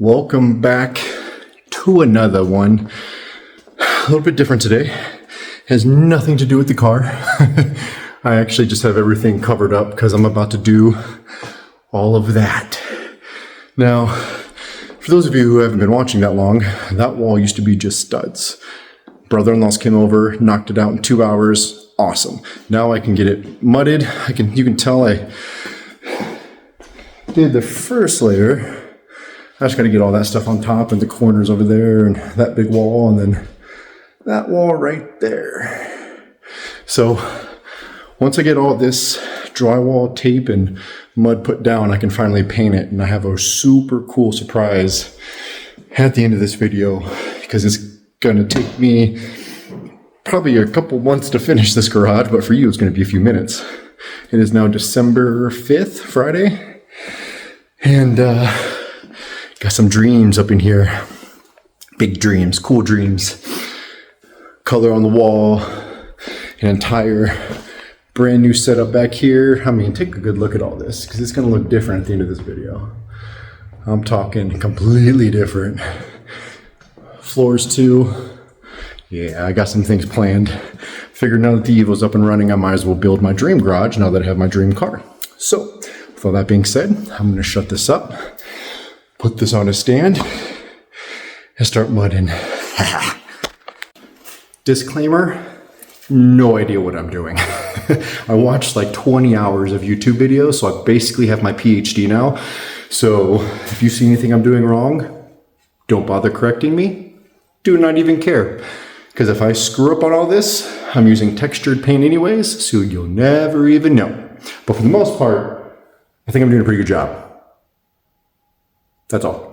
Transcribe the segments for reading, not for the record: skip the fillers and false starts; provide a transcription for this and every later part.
Welcome back to another one. A little bit different today. Has nothing to do with the car. I actually just have everything covered up because I'm about to do all of that. Now, for those of you who haven't been watching that long, that wall used to be just studs. Brother-in-laws came over, knocked it out in 2 hours. Awesome. Now I can get it mudded. You can tell I did the first layer. I just got to get all that stuff on top and the corners over there and that big wall and then that wall right there. So once I get all this drywall, tape, and mud put down, I can finally paint it. And I have a super cool surprise at the end of this video because it's going to take me probably a couple months to finish this garage, but for you it's going to be a few minutes. It is now December 5th, Friday. And got some dreams up in here. Big dreams, cool dreams. Color on the wall. An entire brand new setup back here. I mean, take a good look at all this because it's going to look different at the end of this video. I'm talking completely different. Floors too. Yeah, I got some things planned. Figured now that the Evo's up and running, I might as well build my dream garage now that I have my dream car. So, with all that being said, I'm going to shut this up. Put this on a stand and start mudding. Disclaimer, no idea what I'm doing. I watched like 20 hours of YouTube videos, so I basically have my PhD now. So if you see anything I'm doing wrong, don't bother correcting me. Do not even care. Because if I screw up on all this, I'm using textured paint anyways, so you'll never even know. But for the most part, I think I'm doing a pretty good job. That's all.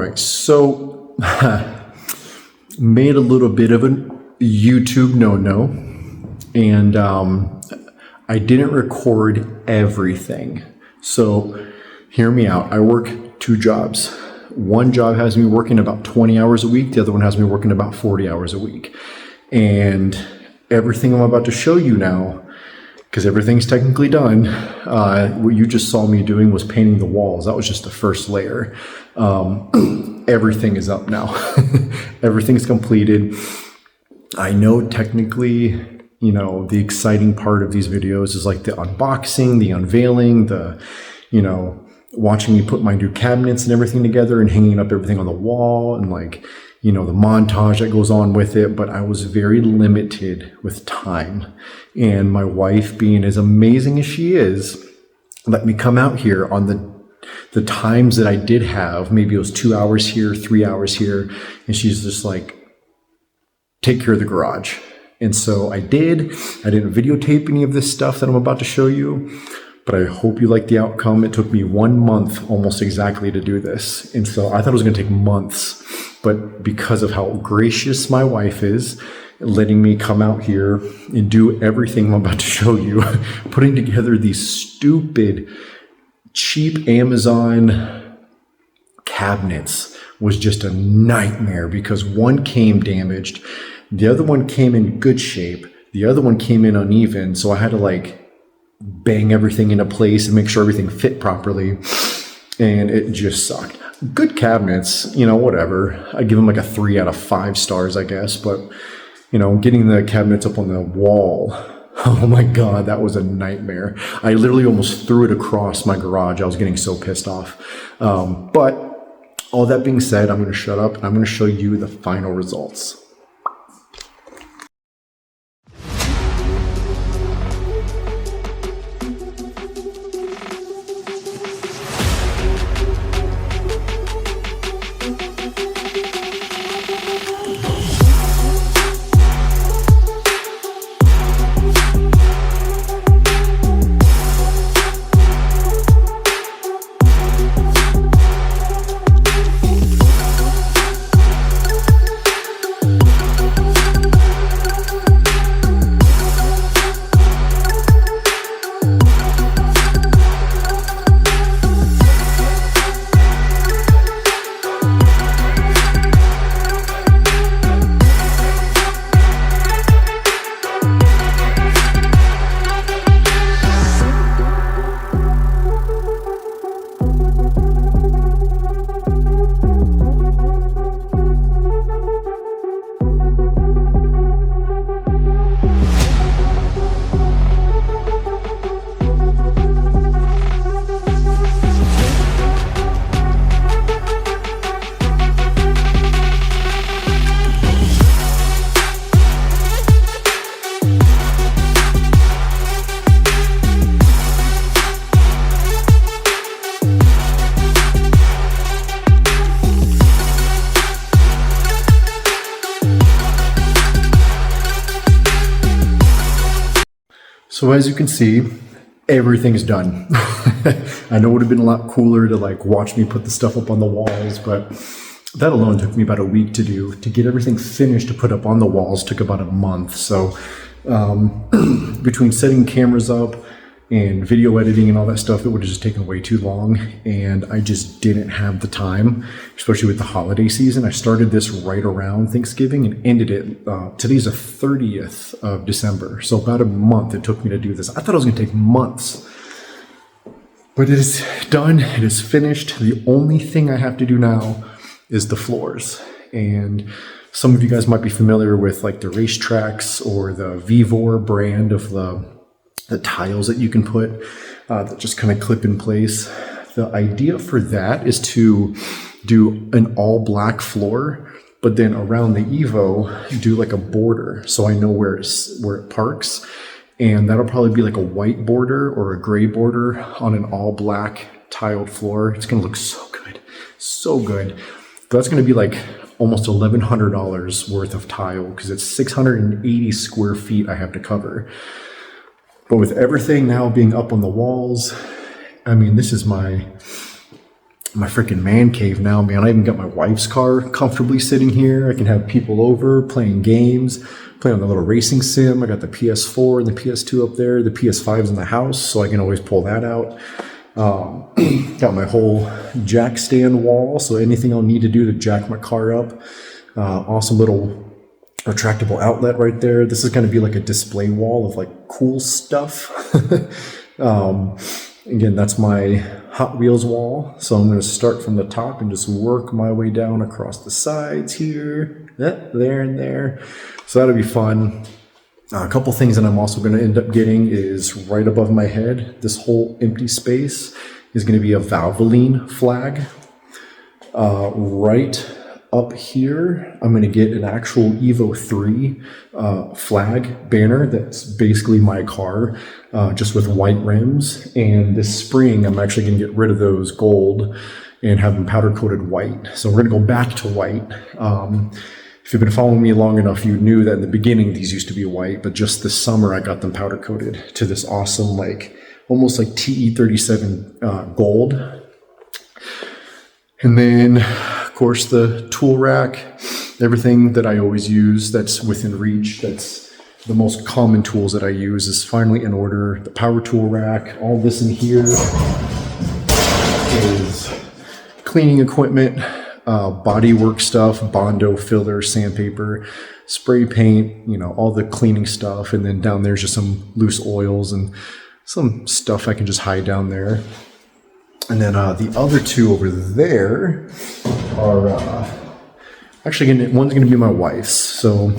right, so made a little bit of a YouTube no-no, and I didn't record everything. So hear me out. I work 2 jobs. One job has me working about 20 hours a week. The other one has me working about 40 hours a week. And everything I'm about to show you now, because everything's technically done, what you just saw me doing was painting the walls. That was just the first layer. Everything is up now. Everything's completed. I know technically, you know, the exciting part of these videos is like the unboxing, the unveiling, the, you know, watching me put my new cabinets and everything together and hanging up everything on the wall and, like, you know, the montage that goes on with it. But I was very limited with time. And my wife, being as amazing as she is, let me come out here on the times that I did have. Maybe it was 2 hours here, 3 hours here. And she's just like, take care of the garage. And so I did. I didn't videotape any of this stuff that I'm about to show you, but I hope you like the outcome. It took me 1 month almost exactly to do this. And so I thought it was going to take months, but because of how gracious my wife is, letting me come out here and do everything I'm about to show you, putting together these stupid, cheap Amazon cabinets was just a nightmare, because one came damaged, the other one came in good shape, the other one came in uneven, so I had to like bang everything into place and make sure everything fit properly, and it just sucked. Good cabinets, you know, whatever. I give them like a 3 out of 5 stars, I guess, but you know, getting the cabinets up on the wall, oh my God, that was a nightmare. I literally almost threw it across my garage. I was getting so pissed off. But all that being said, I'm going to shut up and I'm going to show you the final results. So as you can see, everything's done. I know it would have been a lot cooler to like watch me put the stuff up on the walls, but that alone took me about a week to do. To get everything finished to put up on the walls took about a month. So between setting cameras up and video editing and all that stuff, it would have just taken way too long. And I just didn't have the time, especially with the holiday season. I started this right around Thanksgiving and ended it. Today's the 30th of December. So about a month it took me to do this. I thought it was gonna take months, but it is done, it is finished. The only thing I have to do now is the floors. And some of you guys might be familiar with like the Racetracks or the Vivor brand of the tiles that you can put that just kind of clip in place. The idea for that is to do an all black floor, but then around the Evo, do like a border. So I know where it parks. And that'll probably be like a white border or a gray border on an all black tiled floor. It's gonna look so good, so good. But that's gonna be like almost $1,100 worth of tile, because it's 680 square feet I have to cover. But with everything now being up on the walls, I mean, this is my my freaking man cave now, man. I even got my wife's car comfortably sitting here. I can have people over playing games, playing on the little racing sim. I got the PS4 and the PS2 up there. The PS5's in the house, so I can always pull that out. Got my whole jack stand wall, so anything I'll need to do to jack my car up. Awesome little retractable outlet right there. This is going to be like a display wall of like cool stuff. Again, that's my Hot Wheels wall. So I'm going to start from the top and just work my way down across the sides here, there and there. So that'll be fun. A couple things that I'm also going to end up getting is right above my head. This whole empty space is going to be a Valvoline flag. Right up here, I'm going to get an actual Evo 3 flag banner that's basically my car, just with white rims. And this spring, I'm actually going to get rid of those gold and have them powder coated white. So we're going to go back to white. If you've been following me long enough, you knew that in the beginning these used to be white, but just this summer I got them powder coated to this awesome, like almost like TE37 gold. And then, of course, the tool rack, everything that I always use that's within reach, that's the most common tools that I use is finally in order. The power tool rack, all this in here is cleaning equipment, body work stuff, Bondo, filler, sandpaper, spray paint, you know, all the cleaning stuff. And then down there's just some loose oils and some stuff I can just hide down there. And then the other two over there are actually one's going to be my wife's. So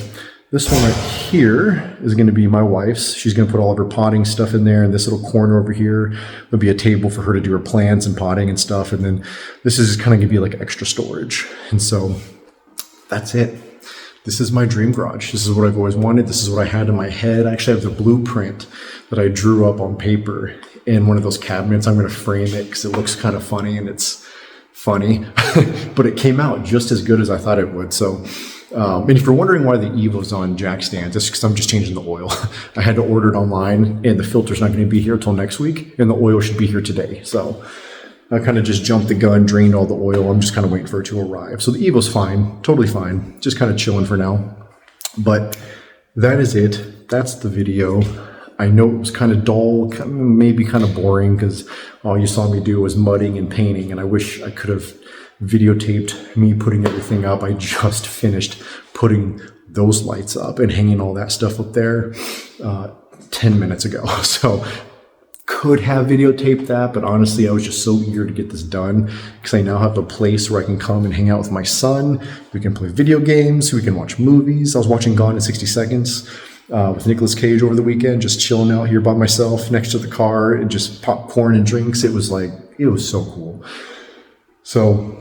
this one right here is going to be my wife's. She's going to put all of her potting stuff in there. And this little corner over here will be a table for her to do her plants and potting and stuff. And then this is kind of going to be like extra storage. And so that's it. This is my dream garage. This is what I've always wanted. This is what I had in my head. I actually have the blueprint that I drew up on paper in one of those cabinets. I'm going to frame it because it looks kind of funny and it's funny, but it came out just as good as I thought it would. So, and if you're wondering why the Evo's on jack stands, it's because I'm just changing the oil. I had to order it online and the filter's not going to be here till next week and the oil should be here today. So I kind of just jumped the gun, drained all the oil. I'm just kind of waiting for it to arrive. So the Evo's fine, totally fine. Just kind of chilling for now. But that is it. That's the video. I know it was kind of dull, maybe kind of boring because all you saw me do was mudding and painting, and I wish I could have videotaped me putting everything up. I just finished putting those lights up and hanging all that stuff up there 10 minutes ago. So could have videotaped that, but honestly, I was just so eager to get this done because I now have a place where I can come and hang out with my son. We can play video games, we can watch movies. I was watching Gone in 60 Seconds. With Nicolas Cage over the weekend, just chilling out here by myself next to the car and just popcorn and drinks. It was so cool. So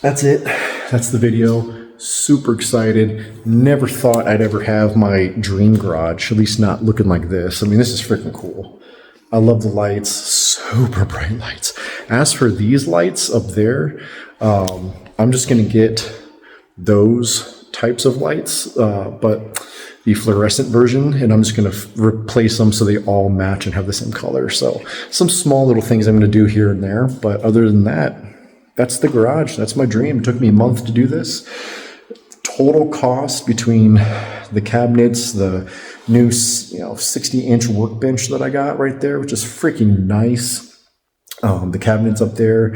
that's it. That's the video. Super excited. Never thought I'd ever have my dream garage, at least not looking like this. I mean, this is freaking cool. I love the lights, super bright lights. As for these lights up there, I'm just gonna get those types of lights, but the fluorescent version, and I'm just going to replace them so they all match and have the same color. So some small little things I'm going to do here and there, but other than that, that's the garage. That's my dream. It took me a month to do this. Total cost between the cabinets, the new 60-inch workbench that I got right there, which is freaking nice. The cabinets up there,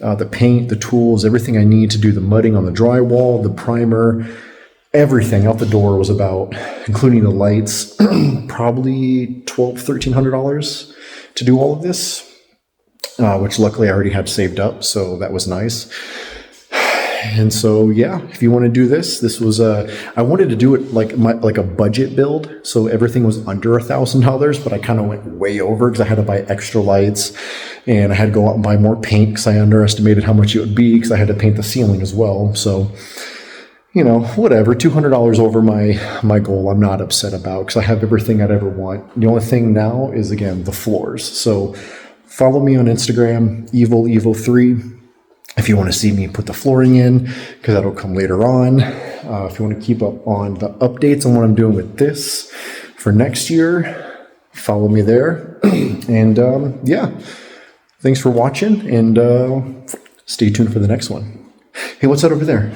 the paint, the tools, everything I need to do the mudding on the drywall, the primer, everything out the door was about, including the lights, probably $1,200–1,300 to do all of this, which luckily I already had saved up, so that was nice. And so, yeah, if you want to do this was I wanted to do it like a budget build, so everything was under $1,000, but I kind of went way over because I had to buy extra lights and I had to go out and buy more paint because I underestimated how much it would be because I had to paint the ceiling as well. So, you know, whatever, $200 over my goal, I'm not upset about because I have everything I'd ever want. The only thing now is, again, the floors. So follow me on Instagram, Evo3, if you want to see me put the flooring in, because that'll come later on. If you want to keep up on the updates on what I'm doing with this for next year, follow me there. And yeah, thanks for watching, and stay tuned for the next one. Hey, what's that over there?